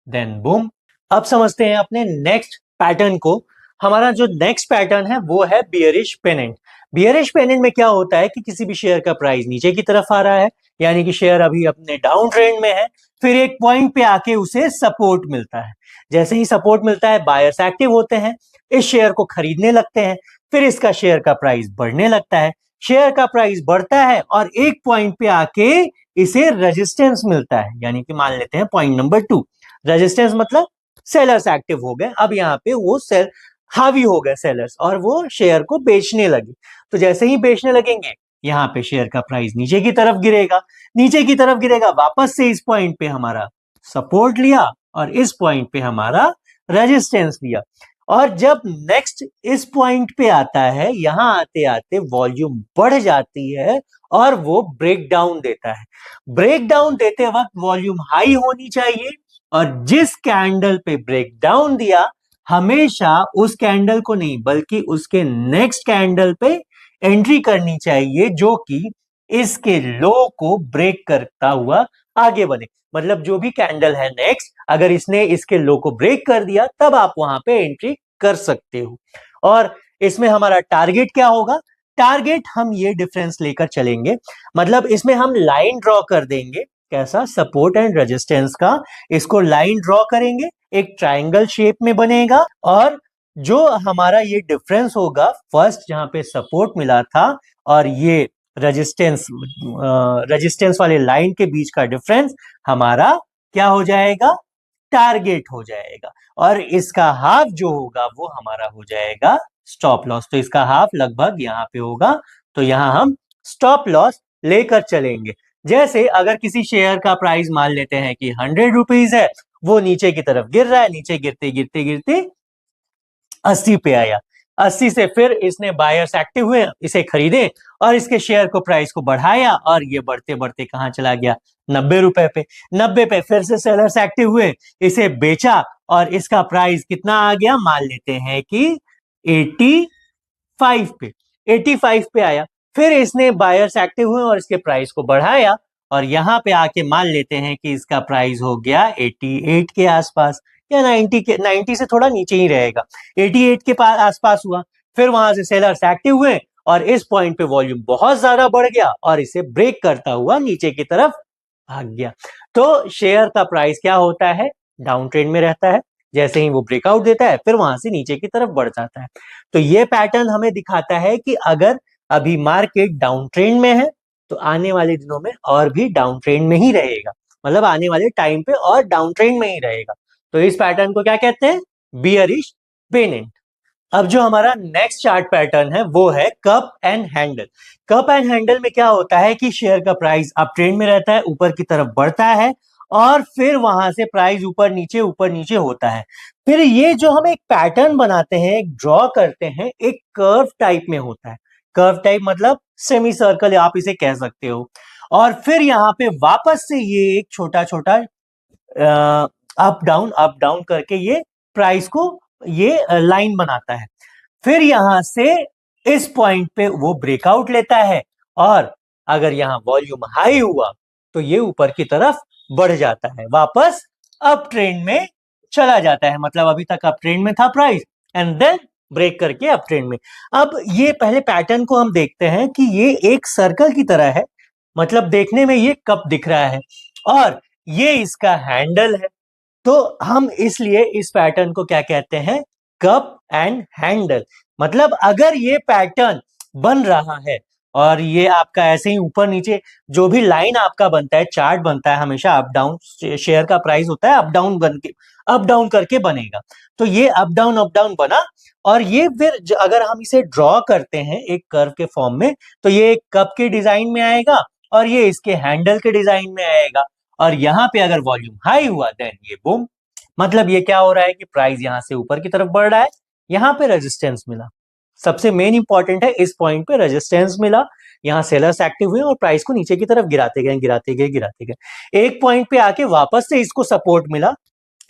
देन बूम। अब समझते हैं अपने नेक्स्ट पैटर्न को। हमारा जो नेक्स्ट पैटर्न है वो है बियरिश पेनेंट। बियरिश पेनेंट में क्या होता है कि किसी भी शेयर का प्राइस नीचे की तरफ आ रहा है, यानी कि शेयर अभी अपने डाउन ट्रेंड में है, फिर एक पॉइंट पे आके उसे सपोर्ट मिलता है, जैसे ही सपोर्ट मिलता है बायर्स एक्टिव होते हैं, इस शेयर को खरीदने लगते हैं, फिर इसका शेयर का प्राइस बढ़ने लगता है, शेयर का प्राइस बढ़ता है और एक पॉइंट पे आके इसे रेजिस्टेंस मिलता है, यानी कि मान लेते हैं पॉइंट नंबर 2, रेजिस्टेंस मतलब सेलर्स एक्टिव हो गए, अब यहाँ पे वो सेल हावी हो गए सेलर्स और वो शेयर को बेचने लगे, तो जैसे ही बेचने लगेंगे यहाँ पे शेयर का प्राइस नीचे की तरफ गिरेगा, नीचे की तरफ गिरेगा, वापस से इस पॉइंट पे हमारा सपोर्ट लिया और इस पॉइंट पे हमारा रेजिस्टेंस लिया, और जब नेक्स्ट इस पॉइंट पे आता है, यहां आते आते वॉल्यूम बढ़ जाती है और वो ब्रेक डाउन देता है। ब्रेक डाउन देते वक्त वॉल्यूम हाई होनी चाहिए, और जिस कैंडल पे ब्रेक डाउन दिया हमेशा उस कैंडल को नहीं बल्कि उसके नेक्स्ट कैंडल पे एंट्री करनी चाहिए, जो कि इसके लो को ब्रेक करता हुआ आगे बढ़े। मतलब जो भी कैंडल है नेक्स्ट, अगर इसने इसके लो को ब्रेक कर दिया तब आप वहां पे एंट्री कर सकते हो। और इसमें हमारा टारगेट क्या होगा? टारगेट हम ये डिफरेंस लेकर चलेंगे, मतलब इसमें हम लाइन ड्रॉ कर देंगे। कैसा? सपोर्ट एंड रेजिस्टेंस का इसको लाइन ड्रॉ करेंगे, एक ट्रायंगल शेप में बनेगा। और जो हमारा ये डिफरेंस होगा, फर्स्ट जहां पे सपोर्ट मिला था और ये रेजिस्टेंस वाले लाइन के बीच का डिफरेंस हमारा क्या हो जाएगा? टारगेट हो जाएगा। और इसका हाफ जो होगा वो हमारा हो जाएगा स्टॉप लॉस। तो इसका हाफ लगभग यहाँ पे होगा, तो यहां हम स्टॉप लॉस लेकर चलेंगे। जैसे अगर किसी शेयर का प्राइस मान लेते हैं कि 100 रुपीज है, वो नीचे की तरफ गिर रहा है, नीचे गिरते गिरते गिरते 80 पे आया, 80 से फिर इसने बायर्स एक्टिव हुए, इसे खरीदे और इसके शेयर को प्राइस को बढ़ाया और ये बढ़ते बढ़ते कहां चला गया? 90 रुपए पे। 90 पे फिर से सेलर्स एक्टिव हुए, इसे बेचा और इसका प्राइस कितना आ गया? मान लेते हैं कि 85 पे। 85 पे आया, फिर इसने बायर्स एक्टिव हुए और इसके प्राइस को बढ़ाया और यहां पे आके मान लेते हैं कि इसका प्राइस हो गया 88 के आसपास या 90 के, 90 से थोड़ा नीचे ही रहेगा, 88 के आसपास हुआ। फिर वहां से सेलर्स एक्टिव हुए और इस पॉइंट पे वॉल्यूम बहुत ज्यादा बढ़ गया और इसे ब्रेक करता हुआ नीचे की तरफ भाग गया। तो शेयर का प्राइस क्या होता है? डाउन ट्रेंड में रहता है। जैसे ही वो ब्रेकआउट देता है फिर वहां से नीचे की तरफ बढ़ जाता है। तो ये पैटर्न हमें दिखाता है कि अगर अभी मार्केट डाउन ट्रेंड में है तो आने वाले दिनों में और भी डाउन ट्रेंड में ही रहेगा, मतलब आने वाले टाइम पे और डाउन ट्रेंड में ही रहेगा। तो इस पैटर्न को क्या कहते हैं? Bearish pennant. अब जो हमारा नेक्स्ट चार्ट पैटर्न है वो है cup and handle. Cup and handle में क्या होता है कि शेयर का प्राइस अप ट्रेंड में रहता है, ऊपर की तरफ बढ़ता है और फिर वहां से प्राइस ऊपर नीचे होता है। फिर ये जो हम एक पैटर्न बनाते हैं, एक ड्रॉ करते हैं, एक कर्व टाइप में होता है। कर्व टाइप मतलब सेमी सर्कल आप इसे कह सकते हो। और फिर यहाँ पे वापस से ये एक छोटा छोटा अप डाउन करके ये प्राइस को ये लाइन बनाता है। फिर यहां से इस पॉइंट पे वो ब्रेकआउट लेता है और अगर यहां वॉल्यूम हाई हुआ तो ये ऊपर की तरफ बढ़ जाता है, वापस अप ट्रेंड में चला जाता है। मतलब अभी तक अप ट्रेंड में था प्राइस एंड देन ब्रेक करके अप ट्रेंड में। अब ये पहले पैटर्न को हम देखते हैं कि ये एक सर्कल की तरह है, मतलब देखने में ये कप दिख रहा है और ये इसका हैंडल है। तो हम इसलिए इस पैटर्न को क्या कहते हैं? Cup and handle. मतलब अगर ये पैटर्न बन रहा है और ये आपका ऐसे ही ऊपर नीचे जो भी लाइन आपका बनता है, चार्ट बनता है, हमेशा अप डाउन, शेयर का प्राइस होता है अप डाउन करके बनेगा। तो ये अप डाउन बना और ये फिर अगर हम इसे ड्रॉ करते हैं एक कर्व के फॉर्म में तो ये एक कप के डिजाइन में आएगा और ये इसके हैंडल के डिजाइन में आएगा। और यहाँ पे अगर वॉल्यूम हाई हुआ देन ये बूम, मतलब ये क्या हो रहा है कि प्राइस यहां से ऊपर की तरफ बढ़ रहा है, यहां पे रेजिस्टेंस मिला। सबसे मेन इंपॉर्टेंट है, इस पॉइंट पे रेजिस्टेंस मिला, यहाँ सेलर्स एक्टिव हुए और प्राइस को नीचे की तरफ गिराते गए। एक पॉइंट पे आके वापस से इसको सपोर्ट मिला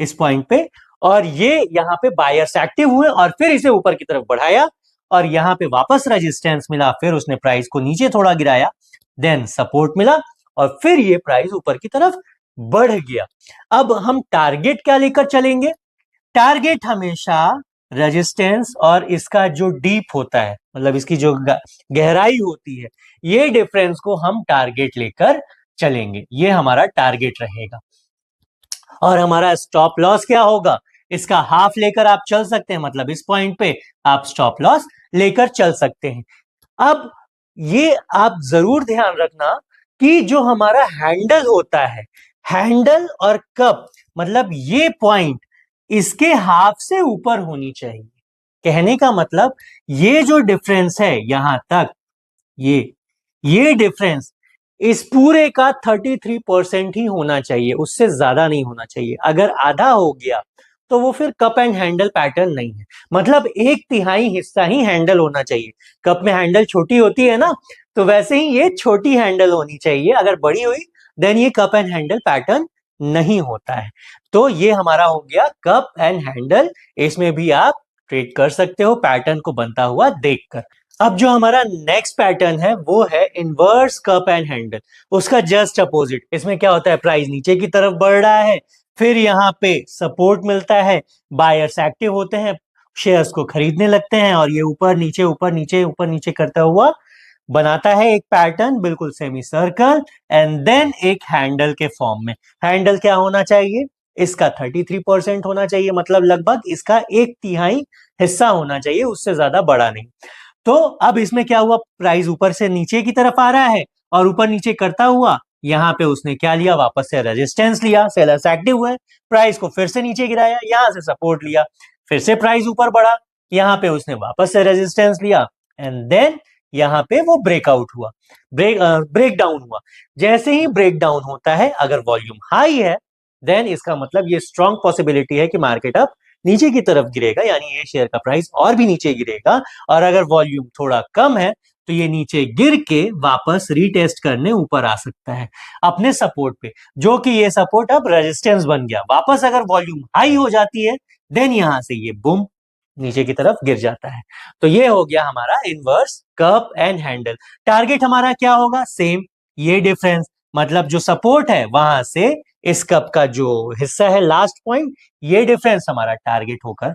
इस पॉइंट पे और ये यहाँ पे बायर्स एक्टिव हुए और फिर इसे ऊपर की तरफ बढ़ाया और यहाँ पे वापस रेजिस्टेंस मिला, फिर उसने प्राइस को नीचे थोड़ा गिराया, देन सपोर्ट मिला और फिर ये प्राइस ऊपर की तरफ बढ़ गया। अब हम टारगेट क्या लेकर चलेंगे? टारगेट हमेशा रेजिस्टेंस और इसका जो डीप होता है, मतलब इसकी जो गहराई होती है, ये डिफरेंस को हम टारगेट लेकर चलेंगे। ये हमारा टारगेट रहेगा। और हमारा स्टॉप लॉस क्या होगा? इसका हाफ लेकर आप चल सकते हैं, मतलब इस पॉइंट पे आप स्टॉप लॉस लेकर चल सकते हैं। अब ये आप जरूर ध्यान रखना कि जो हमारा हैंडल होता है, हैंडल और कप, मतलब ये पॉइंट इसके हाफ से ऊपर होनी चाहिए। कहने का मतलब ये जो डिफरेंस है यहां तक, ये डिफरेंस इस पूरे का 33% ही होना चाहिए, उससे ज्यादा नहीं होना चाहिए। अगर आधा हो गया तो वो फिर कप एंड हैंडल पैटर्न नहीं है, मतलब 1/3 हिस्सा ही हैंडल होना चाहिए। कप में हैंडल छोटी होती है ना, तो वैसे ही ये छोटी हैंडल होनी चाहिए। अगर बड़ी हुई देन ये कप एंड हैंडल पैटर्न नहीं होता है। तो ये हमारा हो गया कप एंड हैंडल। इसमें भी आप ट्रेड कर सकते हो पैटर्न को बनता हुआ देखकर। अब जो हमारा नेक्स्ट पैटर्न है वो है इनवर्स कप एंड हैंडल। उसका जस्ट अपोजिट। इसमें क्या होता है, प्राइस नीचे की तरफ बढ़ रहा है, फिर यहाँ पे सपोर्ट मिलता है, बायर्स एक्टिव होते हैं, शेयर्स को खरीदने लगते हैं और ये ऊपर नीचे ऊपर नीचे ऊपर नीचे करता हुआ बनाता है एक पैटर्न, बिल्कुल सेमी सर्कल, एंड देन एक हैंडल के फॉर्म में। हैंडल क्या होना चाहिए, इसका 33% होना चाहिए, मतलब लगभग इसका 1/3 हिस्सा होना चाहिए, उससे ज्यादा बड़ा नहीं। तो अब इसमें क्या हुआ, प्राइस ऊपर से नीचे की तरफ आ रहा है और ऊपर नीचे करता हुआ यहाँ पे उसने क्या लिया, वापस से रेजिस्टेंस लिया, सेलर्स एक्टिव हुए, प्राइस को फिर से नीचे गिराया, यहां से सपोर्ट लिया, फिर से प्राइस ऊपर बढ़ा, यहाँ पे उसने वापस से रेजिस्टेंस लिया, एंड देन यहाँ पे वो ब्रेकआउट हुआ, ब्रेक डाउन हुआ। जैसे ही ब्रेक डाउन होता है, अगर वॉल्यूम हाई है, देन इसका मतलब ये स्ट्रॉन्ग पॉसिबिलिटी है कि मार्केट अब नीचे की तरफ गिरेगा, यानी ये शेयर का प्राइस और भी नीचे गिरेगा। और अगर वॉल्यूम थोड़ा कम है तो ये नीचे गिर के वापस रीटेस्ट करने ऊपर आ सकता है अपने सपोर्ट पे, जो कि ये सपोर्ट अब रेजिस्टेंस बन गया। वापस अगर वॉल्यूम हाई हो जाती है, देन यहां से ये बूम नीचे की तरफ गिर जाता है। तो ये हो गया हमारा inverse cup and handle. Target हमारा क्या होगा, सेम, ये डिफरेंस, मतलब जो सपोर्ट है वहां से इस कप का जो हिस्सा है लास्ट पॉइंट, ये डिफरेंस हमारा टारगेट होकर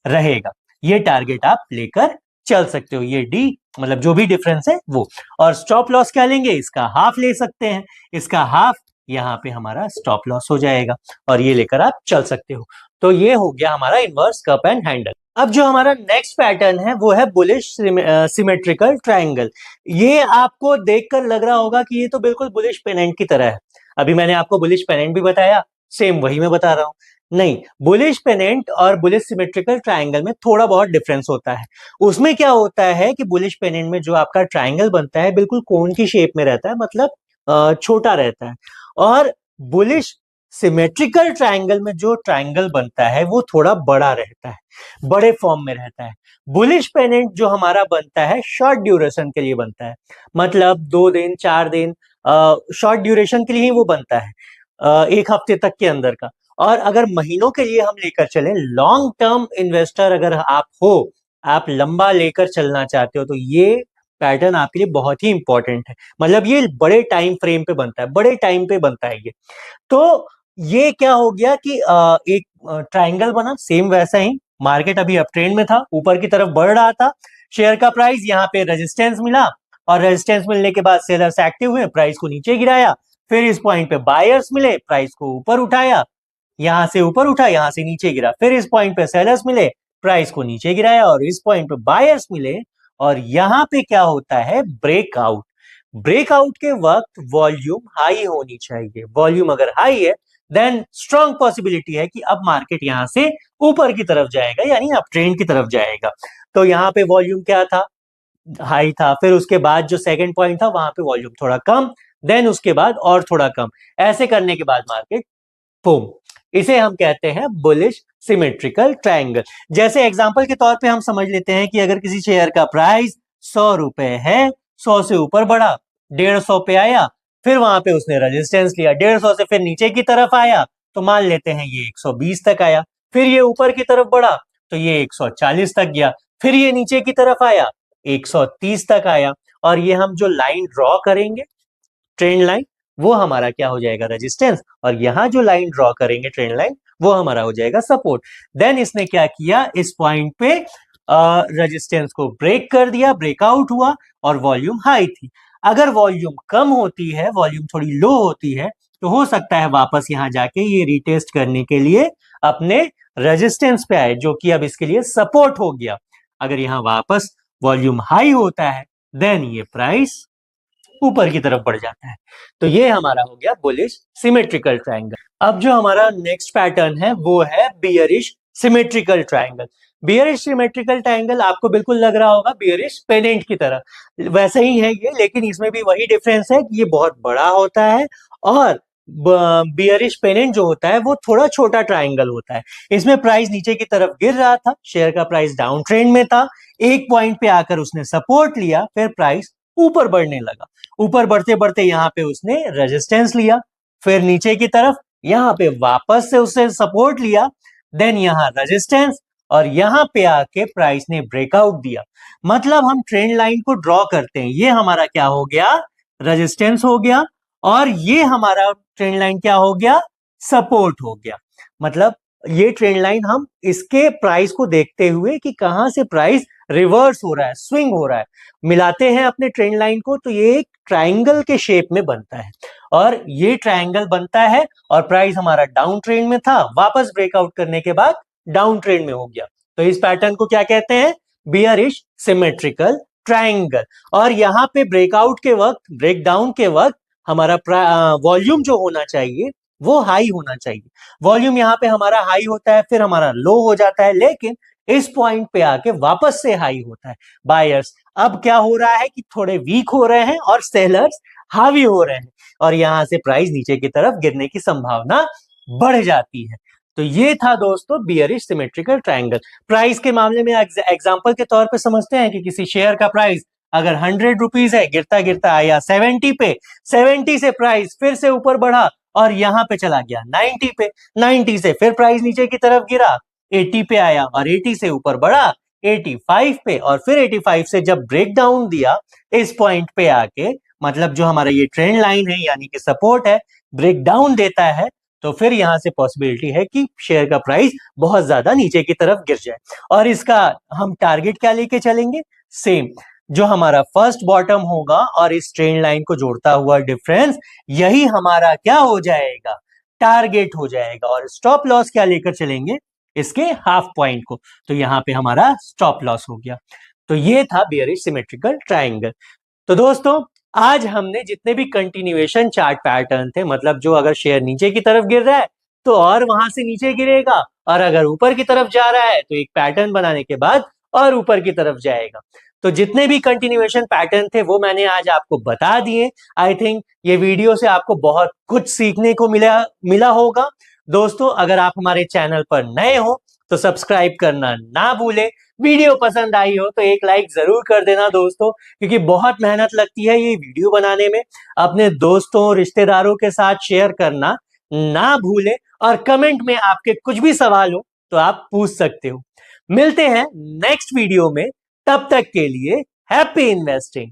रहेगा। ये टारगेट आप लेकर चल सकते हो, ये डी मतलब जो भी डिफरेंस है वो। और स्टॉप लॉस क्या लेंगे, इसका हाफ ले सकते हैं, इसका हाफ यहाँ पे हमारा स्टॉप लॉस हो जाएगा और ये लेकर आप चल सकते हो। तो ये हो गया हमारा इनवर्स कप एंड हैंडल। अब जो हमारा नेक्स्ट पैटर्न है वो है बुलिश सिमेट्रिकल ट्रायंगल। ये आपको देखकर लग रहा होगा कि ये तो बिल्कुल बुलिश पेनेंट की तरह है। अभी मैंने आपको बुलिश पेनेंट भी बताया, सेम वही मैं बता रहा हूं। नहीं, बुलिश पेनेंट और बुलिश सिमेट्रिकल ट्रायंगल में थोड़ा बहुत डिफरेंस होता है। उसमें क्या होता है कि बुलिश पेनेंट में जो आपका ट्रायंगल बनता है बिल्कुल कोन की शेप में रहता है, मतलब छोटा रहता है। और बुलिश सिमेट्रिकल ट्रायंगल में जो ट्रायंगल बनता है वो थोड़ा बड़ा रहता है, बड़े फॉर्म में रहता है। बुलिश पेनेंट जो हमारा बनता है शॉर्ट ड्यूरेशन के लिए बनता है, मतलब 2 दिन 4 दिन शॉर्ट ड्यूरेशन के लिए ही वो बनता है, 1 हफ्ते तक के अंदर का। और अगर महीनों के लिए हम लेकर चलें, लॉन्ग टर्म इन्वेस्टर अगर आप हो, आप लंबा लेकर चलना चाहते हो, तो ये पैटर्न आपके लिए बहुत ही इंपॉर्टेंट है। मतलब ये बड़े टाइम फ्रेम पे बनता है, बड़े टाइम पे बनता है ये। तो ये क्या हो गया कि एक ट्रायंगल बना, सेम वैसा ही, मार्केट अभी अप ट्रेंड में था, ऊपर की तरफ बढ़ रहा था, शेयर का प्राइस यहाँ पे रेजिस्टेंस मिला, और रेजिस्टेंस मिलने के बाद सेलर्स एक्टिव हुए, प्राइस को नीचे गिराया, फिर इस पॉइंट पे बायर्स मिले, प्राइस को ऊपर उठाया, यहां से ऊपर उठा, यहां से नीचे गिरा, फिर इस पॉइंट पे सेलर्स मिले, प्राइस को नीचे गिराया, और इस पॉइंट पे बायर्स मिले, और यहां पे क्या होता है, ब्रेकआउट। ब्रेकआउट के वक्त वॉल्यूम हाई होनी चाहिए। वॉल्यूम अगर हाई है, देन स्ट्रॉन्ग पॉसिबिलिटी है कि अब मार्केट यहां से ऊपर की तरफ जाएगा, यानी अप ट्रेंड की तरफ जाएगा। तो यहाँ पे वॉल्यूम क्या था, हाई था, फिर उसके बाद जो सेकंड पॉइंट था वहां पे वॉल्यूम थोड़ा कम, देन उसके बाद और थोड़ा कम, ऐसे करने के बाद मार्केट बूम। इसे हम कहते हैं बुलिश सिमेट्रिकल ट्रायंगल। जैसे एग्जांपल के तौर पे हम समझ लेते हैं कि अगर किसी शेयर का प्राइस 100 रुपए है, 100 से ऊपर बढ़ा, 150 पे आया, फिर वहां पे उसने रेजिस्टेंस लिया, 150 से फिर नीचे की तरफ आया, तो मान लेते हैं ये 120 तक आया, फिर ये ऊपर की तरफ बढ़ा तो ये 140 तक गया, फिर ये नीचे की तरफ आया, 130 तक आया, और ये हम जो लाइन ड्रॉ करेंगे, ट्रेंड लाइन, वो हमारा क्या हो जाएगा, रेजिस्टेंस, और यहां जो लाइन ड्रॉ करेंगे ट्रेंड लाइन, वो हमारा हो जाएगा सपोर्ट। देन इसने क्या किया, इस पॉइंट पे रेजिस्टेंस को ब्रेक कर दिया, ब्रेकआउट हुआ, और वॉल्यूम हाई थी। अगर वॉल्यूम कम होती है, वॉल्यूम थोड़ी लो होती है, तो हो सकता है वापस यहां जाके ये रिटेस्ट करने के लिए अपने रेजिस्टेंस पे आए, जो कि अब इसके लिए सपोर्ट हो गया। अगर यहां वापस वॉल्यूम हाई होता है, देन ये प्राइस ऊपर की तरफ बढ़ जाता है। तो ये हमारा हो गया बुलिश सिमेट्रिकल ट्रायंगल। अब जो हमारा नेक्स्ट पैटर्न है वो है bearish symmetrical triangle. Bearish symmetrical triangle आपको बिल्कुल लग रहा होगा बियरिश पेनेंट की तरह, वैसे ही है ये, लेकिन इसमें भी वही डिफरेंस है कि ये बहुत बड़ा होता है, और बियरिश पेनेंट जो होता है वो थोड़ा छोटा ट्रायंगल होता है। इसमें प्राइस नीचे की तरफ गिर रहा था, शेयर का प्राइस डाउन ट्रेंड में था, एक पॉइंट पे आकर उसने सपोर्ट लिया, फिर प्राइस ऊपर बढ़ने लगा, ऊपर बढ़ते बढ़ते यहाँ पे उसने रेजिस्टेंस लिया, फिर नीचे की तरफ यहाँ पे वापस से उसने सपोर्ट लिया, देन यहाँ रेजिस्टेंस, और यहाँ पे आके प्राइस ने ब्रेकआउट दिया, मतलब हम ट्रेंड लाइन को ड्रॉ करते हैं, ये हमारा क्या हो गया, रेजिस्टेंस हो गया, और ये हमारा ट्रेंड लाइन क्या हो गया, सपोर्ट हो गया। मतलब ये ट्रेंड लाइन हम इसके प्राइस को देखते हुए कि कहां से प्राइस रिवर्स हो रहा है, स्विंग हो रहा है, मिलाते हैं अपने ट्रेंड लाइन को, तो ये एक ट्रायंगल के शेप में बनता है, और ये ट्रायंगल बनता है, और प्राइस हमारा डाउन ट्रेंड में था, वापस ब्रेकआउट करने के बाद डाउन ट्रेंड में हो गया। तो इस पैटर्न को क्या कहते हैं, बियरिश सिमेट्रिकल ट्रायंगल। और यहाँ पे ब्रेकआउट के वक्त, ब्रेकडाउन के वक्त हमारा वॉल्यूम जो होना चाहिए वो हाई होना चाहिए। वॉल्यूम यहाँ पे हमारा हाई होता है, फिर हमारा लो हो जाता है, लेकिन इस पॉइंट पे आके वापस से हाई होता है। बायर्स अब क्या हो रहा है कि थोड़े वीक हो रहे हैं और सेलर्स हावी हो रहे हैं, और यहां से प्राइस नीचे की तरफ गिरने की संभावना बढ़ जाती है। तो ये था दोस्तों बियरिश सिमेट्रिकल ट्रायंगल। प्राइस के मामले में एग्जांपल के तौर पे समझते हैं कि किसी शेयर का प्राइस अगर 100 रुपीज है, गिरता गिरता आया 70 पे, 70 से प्राइस फिर से ऊपर बढ़ा और यहाँ पे चला गया 90 पे, 90 से फिर प्राइस नीचे की तरफ गिरा, 80 पे आया और 80 से ऊपर बढ़ा 85 पे, और फिर 85 से जब ब्रेक डाउन दिया इस पॉइंट पे आके, मतलब जो हमारा ये ट्रेंड लाइन है यानी कि सपोर्ट है, ब्रेक डाउन देता है, तो फिर यहां से पॉसिबिलिटी है कि शेयर का प्राइस बहुत ज्यादा नीचे की तरफ गिर जाए। और इसका हम टारगेट क्या लेके चलेंगे, सेम जो हमारा फर्स्ट बॉटम होगा और इस ट्रेंड लाइन को जोड़ता हुआ डिफरेंस, यही हमारा क्या हो जाएगा, टारगेट हो जाएगा। और स्टॉप लॉस क्या लेकर चलेंगे, इसके हाफ पॉइंट को, तो यहाँ पे हमारा स्टॉप लॉस हो गया। तो ये था बियरिश सिमेट्रिकल ट्रायंगल। तो दोस्तों आज हमने जितने भी कंटिन्यूएशन चार्ट पैटर्न थे, मतलब जो अगर शेयर नीचे की तरफ गिर रहा है तो और वहां से नीचे गिरेगा, और अगर ऊपर की तरफ जा रहा है तो एक पैटर्न बनाने के बाद और ऊपर की तरफ जाएगा। तो जितने भी कंटिन्यूएशन पैटर्न थे वो मैंने आज आपको बता दिए। आई थिंक ये वीडियो से आपको बहुत कुछ सीखने को मिला होगा। दोस्तों अगर आप हमारे चैनल पर नए हो तो सब्सक्राइब करना ना भूलें। वीडियो पसंद आई हो तो एक लाइक जरूर कर देना दोस्तों, क्योंकि बहुत मेहनत लगती है ये वीडियो बनाने में। अपने दोस्तों रिश्तेदारों के साथ शेयर करना ना भूलें, और कमेंट में आपके कुछ भी सवाल हो तो आप पूछ सकते हो। मिलते हैं नेक्स्ट वीडियो में, तब तक के लिए हैप्पी इन्वेस्टिंग।